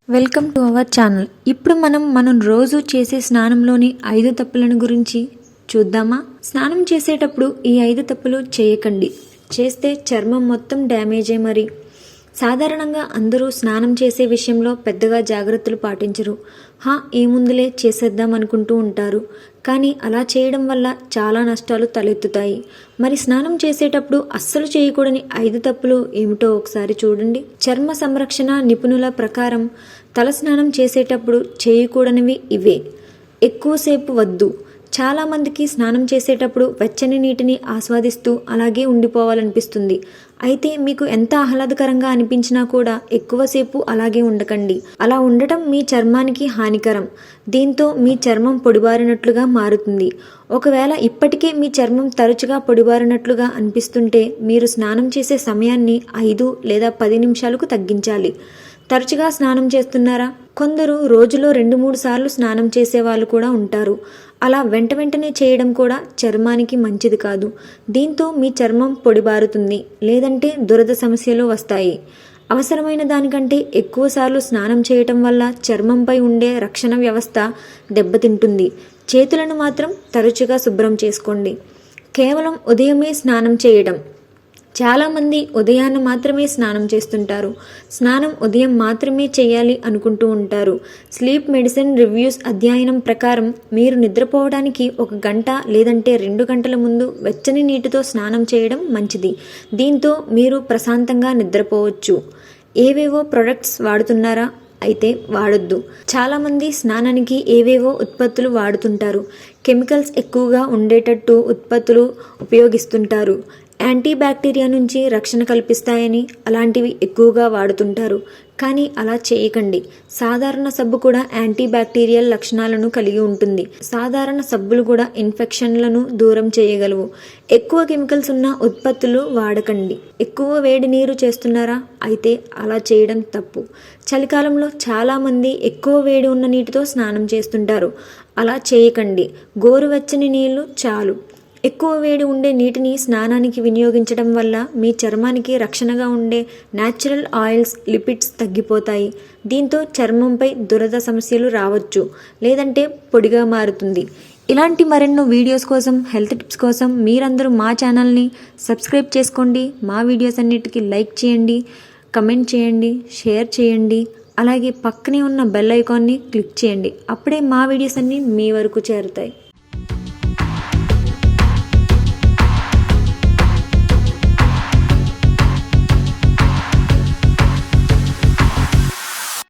Welcome to our channel. ఇప్పుడు మనం రోజు చేసే స్నానంలోని 5 తప్పులను గురించి చూద్దామా? స్నానం చేసేటప్పుడు ఈ 5 తప్పులు చేయకండి. చేస్తే చర్మం మొత్తం డ్యామేజే. మరి సాధారణంగా అందరూ స్నానం చేసే విషయంలో పెద్దగా జాగ్రత్తలు పాటించరు. ఏముందులే చేసేద్దాం అనుకుంటూ ఉంటారు. కానీ అలా చేయడం వల్ల చాలా నష్టాలు తలెత్తుతాయి. మరి స్నానం చేసేటప్పుడు అస్సలు చేయకూడని 5 తప్పులు ఏమిటో ఒకసారి చూడండి. చర్మ సంరక్షణ నిపుణుల ప్రకారం తల స్నానం చేసేటప్పుడు చేయకూడనివి ఇవే. ఎక్కువసేపు వద్దు. చాలామందికి స్నానం చేసేటప్పుడు వెచ్చని నీటిని ఆస్వాదిస్తూ అలాగే ఉండిపోవాలనిపిస్తుంది. అయితే మీకు ఎంత ఆహ్లాదకరంగా అనిపించినా కూడా ఎక్కువసేపు అలాగే ఉండకండి. అలా ఉండటం మీ చర్మానికి హానికరం. దీంతో మీ చర్మం పొడిబారినట్లుగా మారుతుంది. ఒకవేళ ఇప్పటికే మీ చర్మం తరచుగా పొడిబారినట్లుగా అనిపిస్తుంటే మీరు స్నానం చేసే సమయాన్ని 5 లేదా 10 నిమిషాలకు తగ్గించాలి. తరచుగా స్నానం చేస్తున్నారా? కొందరు రోజులో 2-3 సార్లు స్నానం చేసే వాళ్ళు కూడా ఉంటారు. అలా వెంటనే చేయడం కూడా చర్మానికి మంచిది కాదు. దీంతో మీ చర్మం పొడిబారుతుంది, లేదంటే దురద సమస్యలు వస్తాయి. అవసరమైన దానికంటే ఎక్కువసార్లు స్నానం చేయటం వల్ల చర్మంపై ఉండే రక్షణ వ్యవస్థ దెబ్బతింటుంది. చేతులను మాత్రం తరచుగా శుభ్రం చేసుకోండి. కేవలం ఉదయమే స్నానం చేయడం. చాలామంది ఉదయాన్న మాత్రమే స్నానం చేస్తుంటారు. స్నానం ఉదయం మాత్రమే చేయాలి అనుకుంటూ ఉంటారు. స్లీప్ మెడిసిన్ రివ్యూస్ అధ్యయనం ప్రకారం మీరు నిద్రపోవడానికి 1 గంట లేదంటే 2 గంటల ముందు వెచ్చని నీటితో స్నానం చేయడం మంచిది. దీంతో మీరు ప్రశాంతంగా నిద్రపోవచ్చు. ఏవేవో ప్రొడక్ట్స్ వాడుతున్నారా? అయితే వాడొద్దు. చాలామంది స్నానానికి ఏవేవో ఉత్పత్తులు వాడుతుంటారు. కెమికల్స్ ఎక్కువగా ఉండేటట్టు ఉత్పత్తులు ఉపయోగిస్తుంటారు. యాంటీ బ్యాక్టీరియా నుంచి రక్షణ కల్పిస్తాయని అలాంటివి ఎక్కువగా వాడుతుంటారు. కానీ అలా చేయకండి. సాధారణ సబ్బు కూడా యాంటీ బ్యాక్టీరియల్ లక్షణాలను కలిగి ఉంటుంది. సాధారణ సబ్బులు కూడా ఇన్ఫెక్షన్లను దూరం చేయగలవు. ఎక్కువ కెమికల్స్ ఉన్న ఉత్పత్తులు వాడకండి. ఎక్కువ వేడి నీరు చేస్తున్నారా? అయితే అలా చేయడం తప్పు. చలికాలంలో చాలామంది ఎక్కువ వేడి ఉన్న నీటితో స్నానం చేస్తుంటారు. అలా చేయకండి. గోరువెచ్చని నీళ్లు చాలు. ఎక్కువ వేడి ఉండే నీటిని స్నానానికి వినియోగించడం వల్ల మీ చర్మానికి రక్షణగా ఉండే న్యాచురల్ ఆయిల్స్, లిపిడ్స్ తగ్గిపోతాయి. దీంతో చర్మంపై దురద సమస్యలు రావచ్చు, లేదంటే పొడిగా మారుతుంది. ఇలాంటి మరెన్నో వీడియోస్ కోసం, హెల్త్ టిప్స్ కోసం మీరందరూ మా ఛానల్ని సబ్స్క్రైబ్ చేసుకోండి. మా వీడియోస్ అన్నిటికీ లైక్ చేయండి, కమెంట్ చేయండి, షేర్ చేయండి. అలాగే పక్కనే ఉన్న బెల్ ఐకాన్ని క్లిక్ చేయండి. అప్పుడే మా వీడియోస్ అన్నీ మీ వరకు చేరుతాయి.